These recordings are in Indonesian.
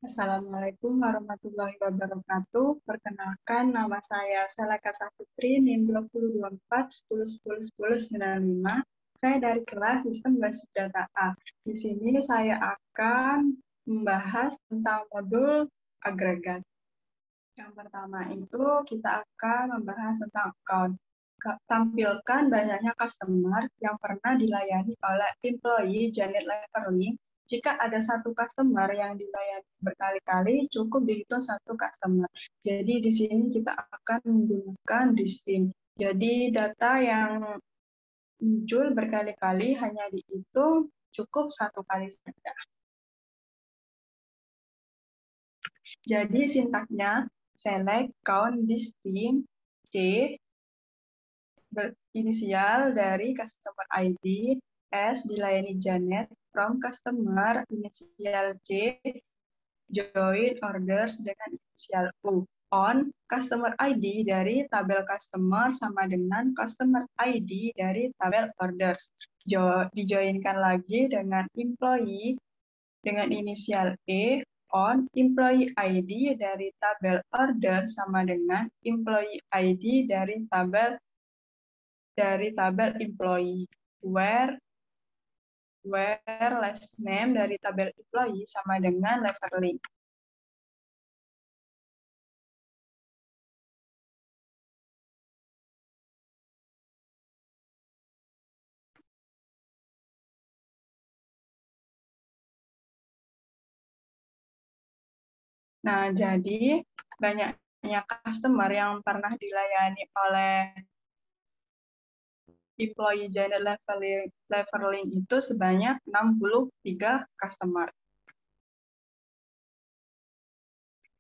Assalamualaikum warahmatullahi wabarakatuh. Perkenalkan, nama saya Seleka Saputri, NIM 2024-10-10-10-95. Saya dari kelas Sistem Basis Data A. Di sini saya akan membahas tentang modul agregat. Yang pertama itu kita akan membahas tentang account. Tampilkan banyaknya customer yang pernah dilayani oleh employee Janet Leverling. Jika ada satu customer yang dilayani berkali-kali, cukup dihitung satu customer. Jadi di sini kita akan menggunakan distinct. Jadi data yang muncul berkali-kali hanya dihitung cukup satu kali saja. Jadi sintaknya select, count, distinct, C, inisial dari customer ID, S dilayani Janet, from customer, inisial C, join orders dengan inisial U. On, customer ID dari tabel customer sama dengan customer ID dari tabel orders. Dijoinkan lagi dengan employee dengan inisial E, on employee ID dari tabel order sama dengan employee ID dari tabel employee. Where last name dari tabel employee sama dengan Leverling. Nah, jadi banyaknya customer yang pernah dilayani oleh employee Janet Leverling itu sebanyak 63 customer.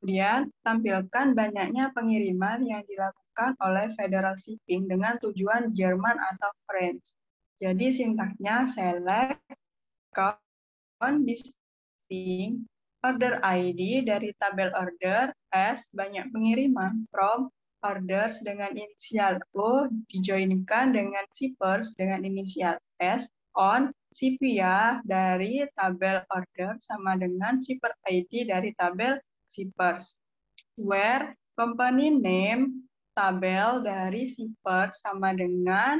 Kemudian, tampilkan banyaknya pengiriman yang dilakukan oleh Federal Shipping dengan tujuan Jerman atau France. Jadi, sintaknya select, count, distinct, order ID dari tabel order, S, banyak pengiriman, from, orders dengan inisial O, dijoinkan dengan shippers dengan inisial S, on, Shipia dari tabel order sama dengan shipper ID dari tabel shippers. Where company name tabel dari shippers sama dengan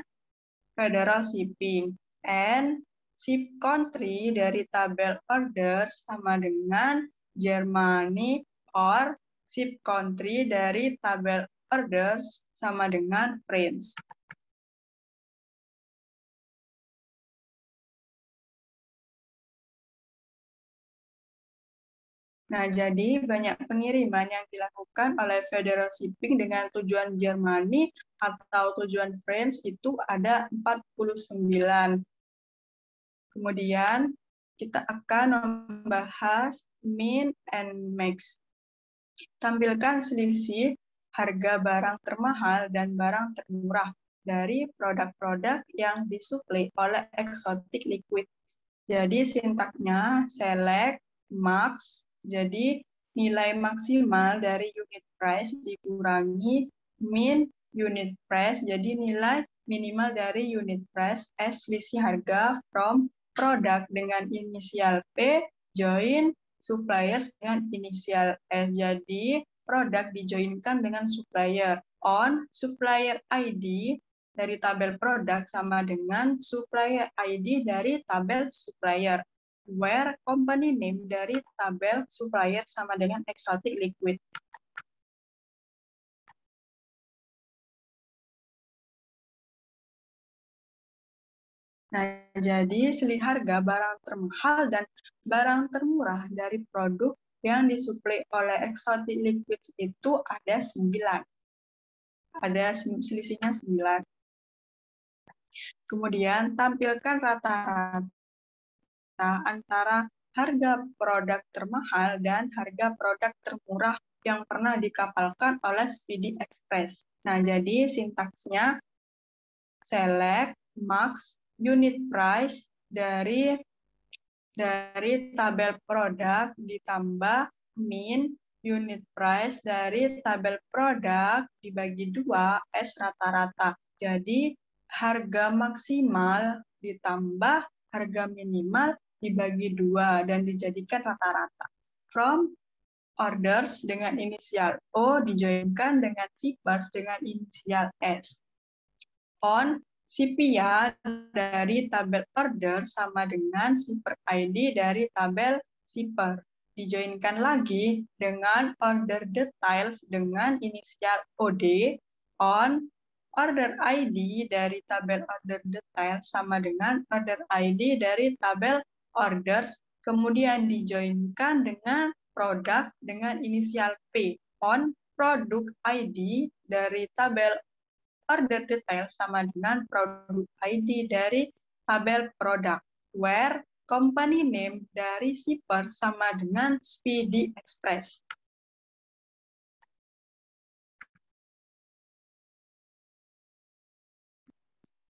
Federal Shipping. And ship country dari tabel order sama dengan Germany, or ship country dari tabel orders sama dengan France. Nah, jadi banyak pengiriman yang dilakukan oleh Federal Shipping dengan tujuan Jermani atau tujuan France itu ada 49. Kemudian kita akan membahas min and max. Tampilkan selisih harga barang termahal dan barang termurah dari produk-produk yang disuplai oleh Exotic Liquid. Jadi sintaknya select, max, jadi nilai maksimal dari unit price dikurangi min unit price, jadi nilai minimal dari unit price, S selisih harga from produk dengan inisial P, join suppliers dengan inisial S. Jadi produk dijoinkan dengan supplier. On supplier ID dari tabel produk sama dengan supplier ID dari tabel supplier. Where company name dari tabel supplier sama dengan Exotic Liquid. Nah, jadi selisih harga barang termahal dan barang termurah dari produk yang disuplai oleh Exotic Liquid itu ada 9. Ada selisihnya 9. Kemudian tampilkan rata-rata antara harga produk termahal dan harga produk termurah yang pernah dikapalkan oleh Speedy Express. Nah, jadi sintaksnya select, max, unit price dari tabel produk ditambah min unit price dari tabel produk dibagi 2 S rata-rata. Jadi harga maksimal ditambah harga minimal dibagi 2 dan dijadikan rata-rata. From orders dengan inisial O dijoinkan dengan shippers dengan inisial S. On Shipia dari tabel order sama dengan shipper ID dari tabel shipper. Dijoinkan lagi dengan order details dengan inisial OD. On order ID dari tabel order details sama dengan order ID dari tabel orders. Kemudian dijoinkan dengan produk dengan inisial P. On product ID dari tabel order detail sama dengan produk ID dari tabel produk, where company name dari shipper sama dengan Speedy Express.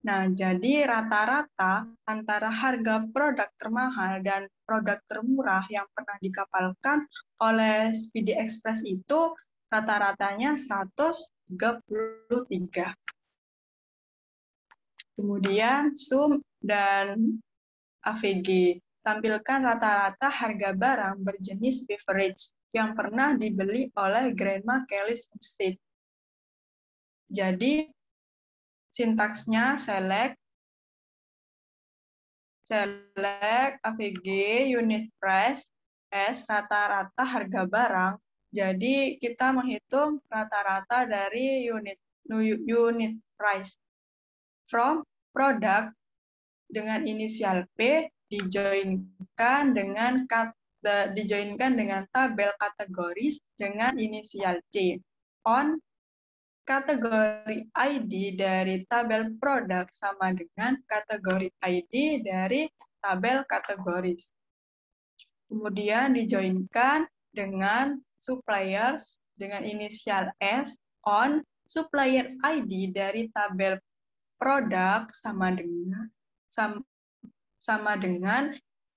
Nah, jadi rata-rata antara harga produk termahal dan produk termurah yang pernah dikapalkan oleh Speedy Express itu rata-ratanya 133. Kemudian sum dan AVG. Tampilkan rata-rata harga barang berjenis beverage yang pernah dibeli oleh Grandma Kelly's Estate. Jadi, sintaksnya select AVG unit price S rata-rata harga barang. Jadi kita menghitung rata-rata dari unit price from product dengan inisial P dijoinkan dengan tabel kategoris dengan inisial C. On kategori ID dari tabel produk sama dengan kategori ID dari tabel kategoris. Kemudian dijoinkan dengan suppliers dengan inisial S. On supplier ID dari tabel produk sama dengan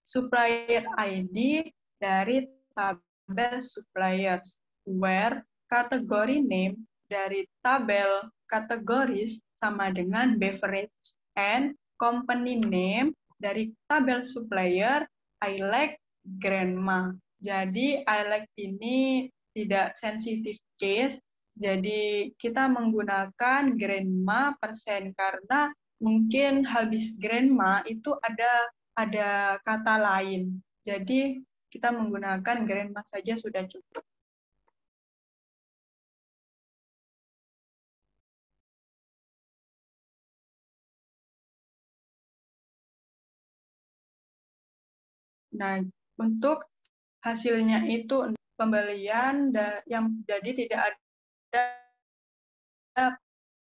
supplier ID dari tabel suppliers, where kategori name dari tabel kategoris sama dengan beverage, and company name dari tabel supplier I like Grandma. Jadi I like ini tidak sensitive case, jadi kita menggunakan Grandma persen karena mungkin habis Grandma itu ada kata lain. Jadi kita menggunakan Grandma saja sudah cukup. Nah, untuk hasilnya itu pembelian yang jadi tidak ada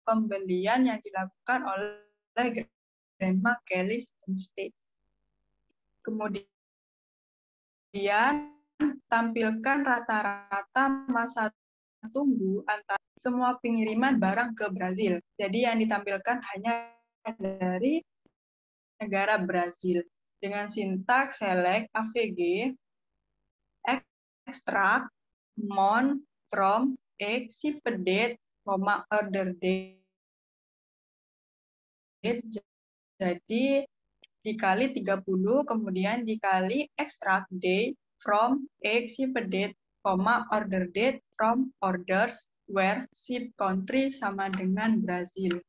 pembelian yang dilakukan oleh Grandma Kelly's Estate. Kemudian tampilkan rata-rata masa tunggu antara semua pengiriman barang ke Brazil. Jadi yang ditampilkan hanya dari negara Brazil. Dengan sintaks select AVG, extract, mon, from, x, shipper date, order date. Jadi dikali 30, kemudian dikali extract date from x, shipper date, order date from orders where ship country sama dengan Brazil.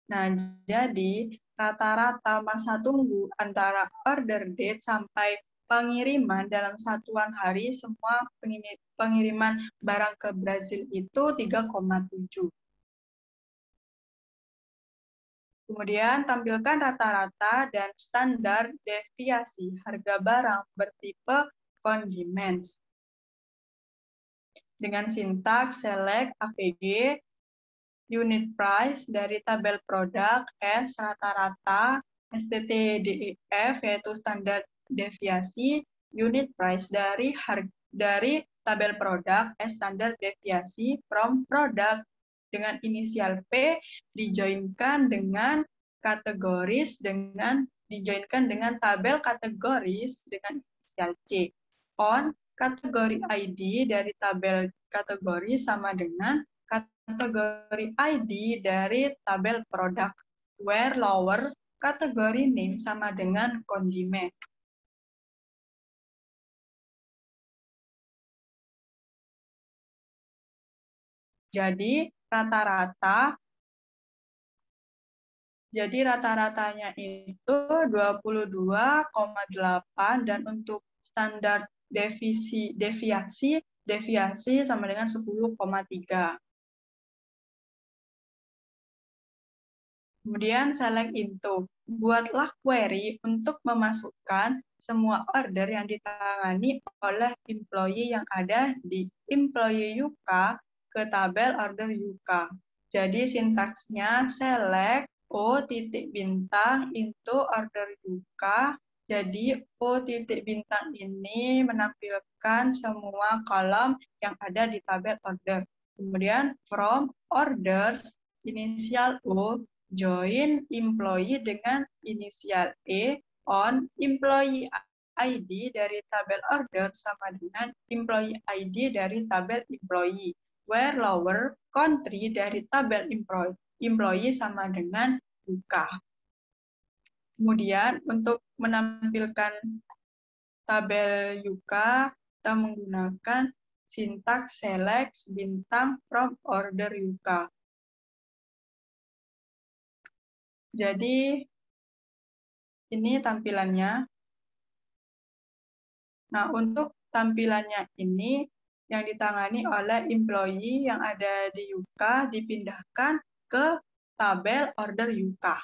Nah, jadi rata-rata masa tunggu antara order date sampai pengiriman dalam satuan hari semua pengiriman barang ke Brazil itu 3,7. Kemudian tampilkan rata-rata dan standar deviasi harga barang bertipe condiments. Dengan sintaks select AVG, unit price dari tabel produk, S rata-rata, STTDEF yaitu standar deviasi, unit price dari tabel produk, S standar deviasi, from product dengan inisial P dijoinkan dengan kategoris dijoinkan dengan tabel kategoris dengan inisial C. On kategori ID dari tabel kategori sama dengan kategori ID dari tabel produk, where lower kategori name sama dengan condiment. Jadi rata-ratanya itu 22,8 dan untuk standar deviasi sama dengan 10,3. Kemudian select into. Buatlah query untuk memasukkan semua order yang ditangani oleh employee yang ada di employee Yuka ke tabel order Yuka. Jadi sintaksnya select O titik bintang into order Yuka. Jadi O titik bintang ini menampilkan semua kolom yang ada di tabel order. Kemudian from orders inisial O join employee dengan inisial E on employee ID dari tabel order sama dengan employee ID dari tabel employee, where lower country dari tabel employee sama dengan buka. Kemudian untuk menampilkan tabel Yuka, kita menggunakan sintaks select bintang from order Yuka. Jadi ini tampilannya. Nah, untuk tampilannya ini yang ditangani oleh employee yang ada di Yuka dipindahkan ke tabel order Yuka.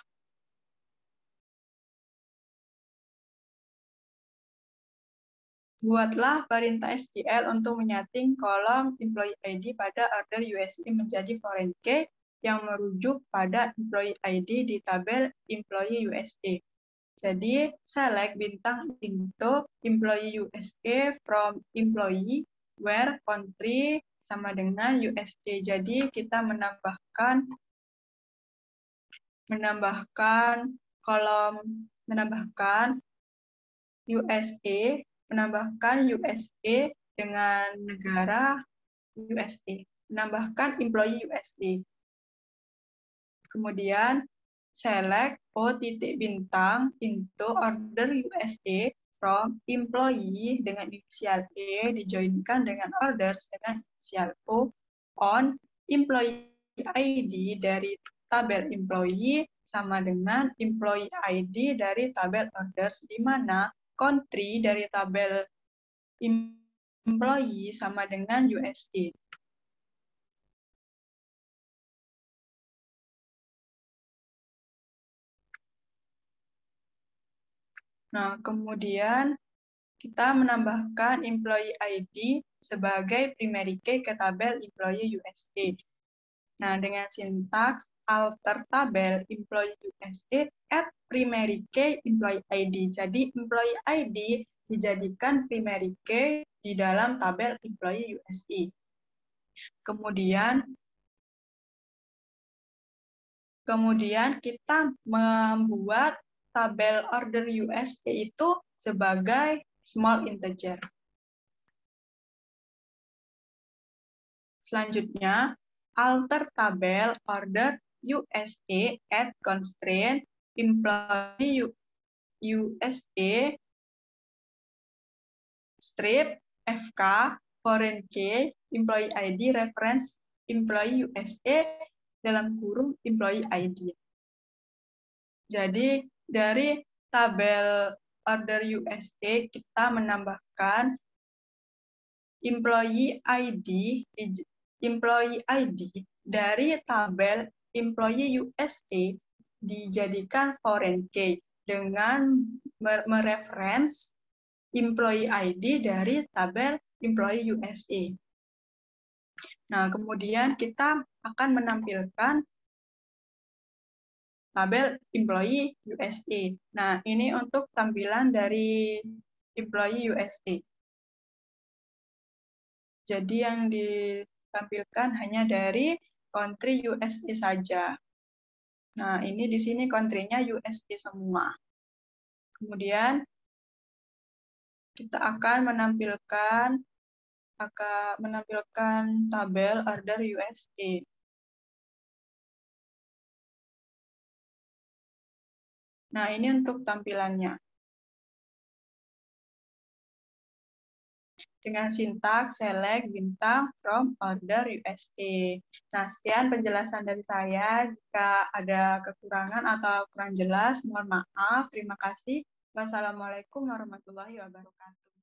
Buatlah perintah SQL untuk menyating kolom employee ID pada order USE menjadi foreign key yang merujuk pada employee ID di tabel employee USE. Jadi, select bintang into employee USE from employee where country sama dengan USE. Jadi, kita menambahkan kolom menambahkan USA dengan negara USA, menambahkan employee USA. Kemudian select O titik bintang into order USA from employee dengan inisial E dijoinkan dengan orders dengan inisial O on employee ID dari tabel employee sama dengan employee ID dari tabel orders, di mana country dari tabel employee sama dengan USA. Nah, kemudian kita menambahkan employee ID sebagai primary key ke tabel employee USA. Nah, dengan sintaks alter tabel employee USA add primary key employee ID. Jadi, employee ID dijadikan primary key di dalam tabel employee USA. Kemudian kita membuat tabel order USA itu sebagai small integer. Selanjutnya, alter tabel order USA add constraint employee USA strip FK foreign key employee ID reference employee USA dalam kurung employee ID. Jadi dari tabel order USA kita menambahkan employee ID dari tabel employee USA dijadikan foreign key dengan mereference employee ID dari tabel employee USA. Nah, kemudian kita akan menampilkan tabel employee USA. Nah, ini untuk tampilan dari employee USA. Jadi yang ditampilkan hanya dari country USA saja. Nah, ini di sini country-nya USA semua. Kemudian kita akan menampilkan tabel order USA. Nah, ini untuk tampilannya. dengan sintaks select, bintang, from, order, USA. Nah, sekian penjelasan dari saya. Jika ada kekurangan atau kurang jelas, mohon maaf. Terima kasih. Wassalamualaikum warahmatullahi wabarakatuh.